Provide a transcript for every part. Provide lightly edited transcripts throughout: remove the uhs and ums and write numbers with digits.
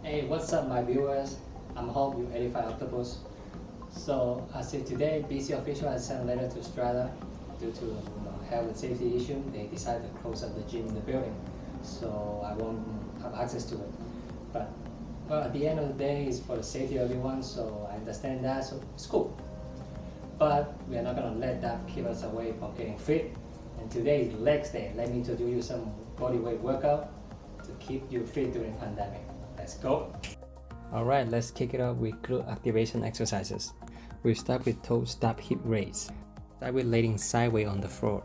Hey, what's up, my viewers? I'm Hope, you 85 Octopus. So, as of today, BC official has sent a letter to Strata due to health and safety issue. They decided to close up the gym in the building, so I won't have access to it. But well, at the end of the day, it's for the safety of everyone, so I understand that. So it's cool. But we are not gonna let that keep us away from getting fit. And today is legs day. Let me introduce you some body weight workout to keep you fit during pandemic. Let's go. Alright, let's kick it off with glute activation exercises. We'll start with toe stop hip raise. Start with laying sideways on the floor.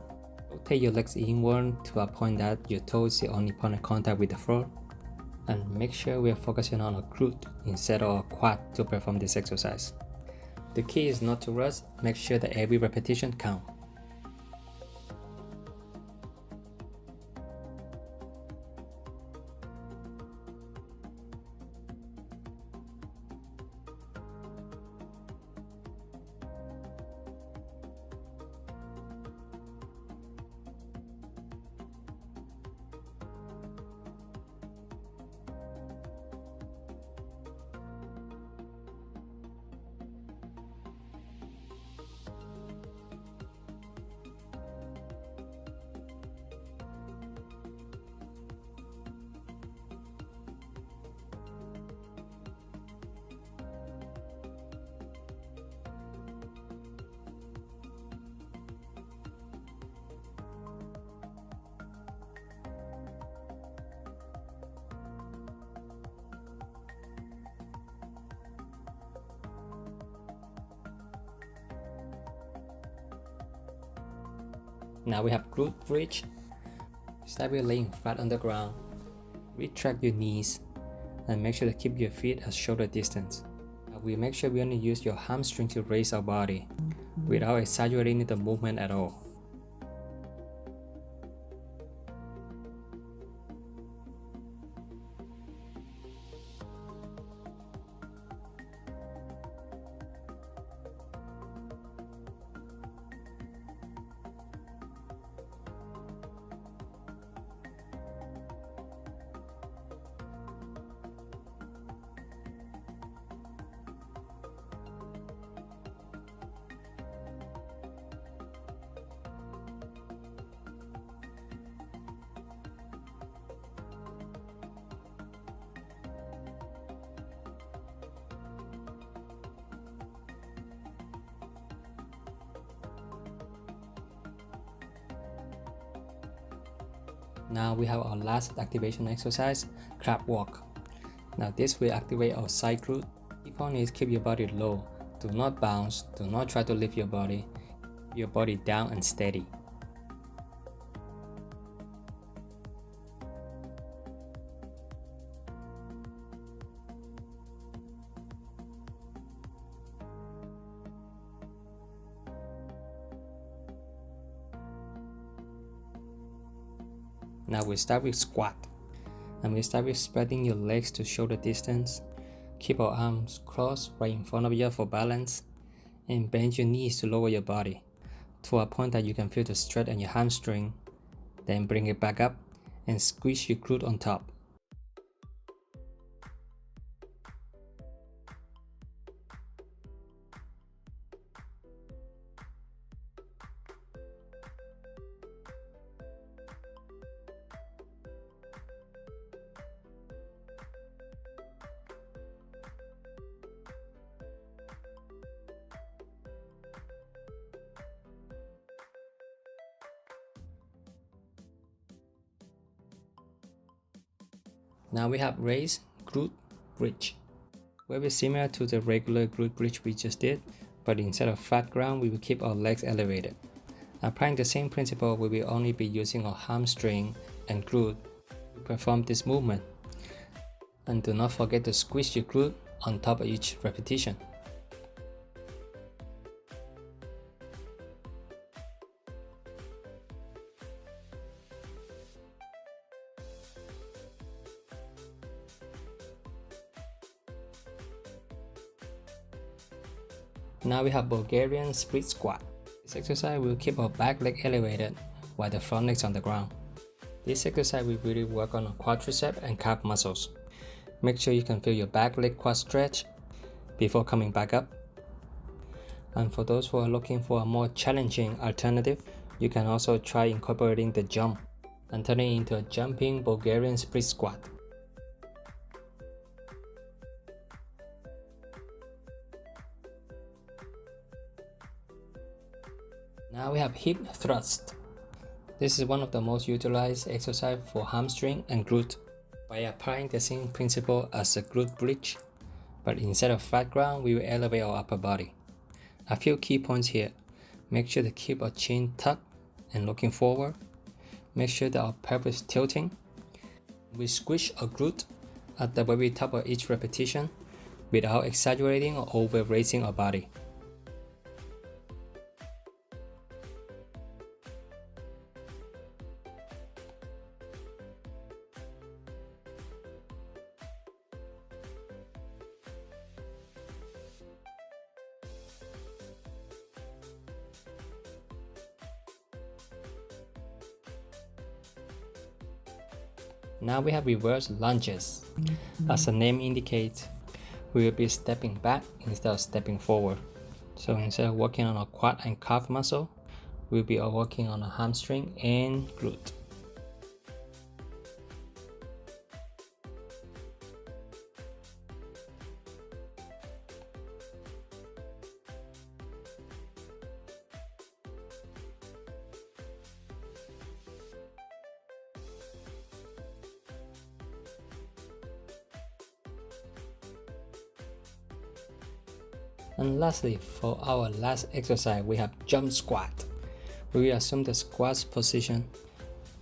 Rotate your legs inward to a point that your toes is the only point of contact with the floor. And make sure we are focusing on a glute instead of a quad to perform this exercise. The key is not to rush, make sure that every repetition counts. Now we have glute bridge. Start with laying flat on the ground. Retract your knees and make sure to keep your feet at shoulder distance. Now we make sure we only use your hamstring to raise our body without exaggerating the movement at all. Now we have our last activation exercise, crab walk. Now this will activate our side glute. Key point is keep your body low. Do not bounce, do not try to lift your body. Keep your body down and steady. Now we start with squat. And we start with spreading your legs to shoulder distance. Keep our arms crossed right in front of you for balance. And bend your knees to lower your body to a point that you can feel the stretch on your hamstring. Then bring it back up and squeeze your glute on top. Now we have raise glute bridge. Very similar to the regular glute bridge we just did, but instead of flat ground, we will keep our legs elevated. Applying the same principle, we will only be using our hamstring and glute to perform this movement. And do not forget to squeeze your glute on top of each repetition. Now we have Bulgarian split squat. This exercise will keep our back leg elevated while the front leg's on the ground. This exercise will really work on our quadricep and calf muscles. Make sure you can feel your back leg quad stretch before coming back up. And for those who are looking for a more challenging alternative, you can also try incorporating the jump and turning it into a jumping Bulgarian split squat. Now we have hip thrust. This is one of the most utilized exercise for hamstring and glute. By applying the same principle as a glute bridge, but instead of flat ground, we will elevate our upper body. A few key points here. Make sure to keep our chin tucked and looking forward. Make sure that our pelvis is tilting. We squish our glute at the very top of each repetition without exaggerating or over raising our body. Now we have reverse lunges. As the name indicates, we will be stepping back instead of stepping forward. So instead of working on a quad and calf muscle, we'll be working on a hamstring and glute. And lastly, for our last exercise, we have jump squat. We will assume the squat position,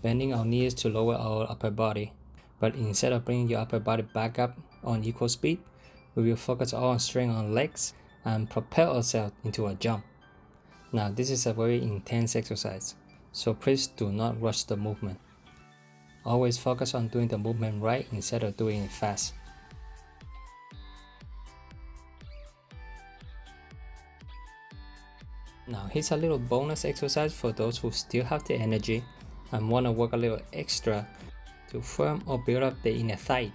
bending our knees to lower our upper body. But instead of bringing your upper body back up on equal speed, we will focus our strength on legs and propel ourselves into a jump. Now this is a very intense exercise, so please do not rush the movement. Always focus on doing the movement right instead of doing it fast. Now here's a little bonus exercise for those who still have the energy and want to work a little extra to firm or build up the inner thigh.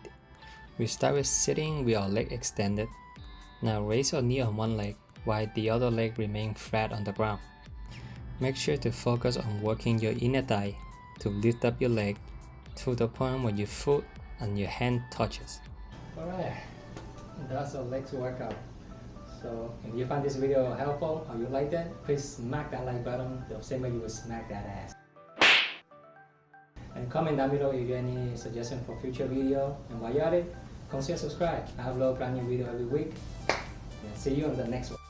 We start with sitting with our leg extended. Now raise your knee on one leg while the other leg remains flat on the ground. Make sure to focus on working your inner thigh to lift up your leg to the point where your foot and your hand touches. Alright, that's our legs workout. So if you find this video helpful or you liked it, please smack that like button the same way you would smack that ass. And comment down below if you have any suggestions for future video. And while you're at it, consider subscribe. I upload brand new video every week. And see you on the next one.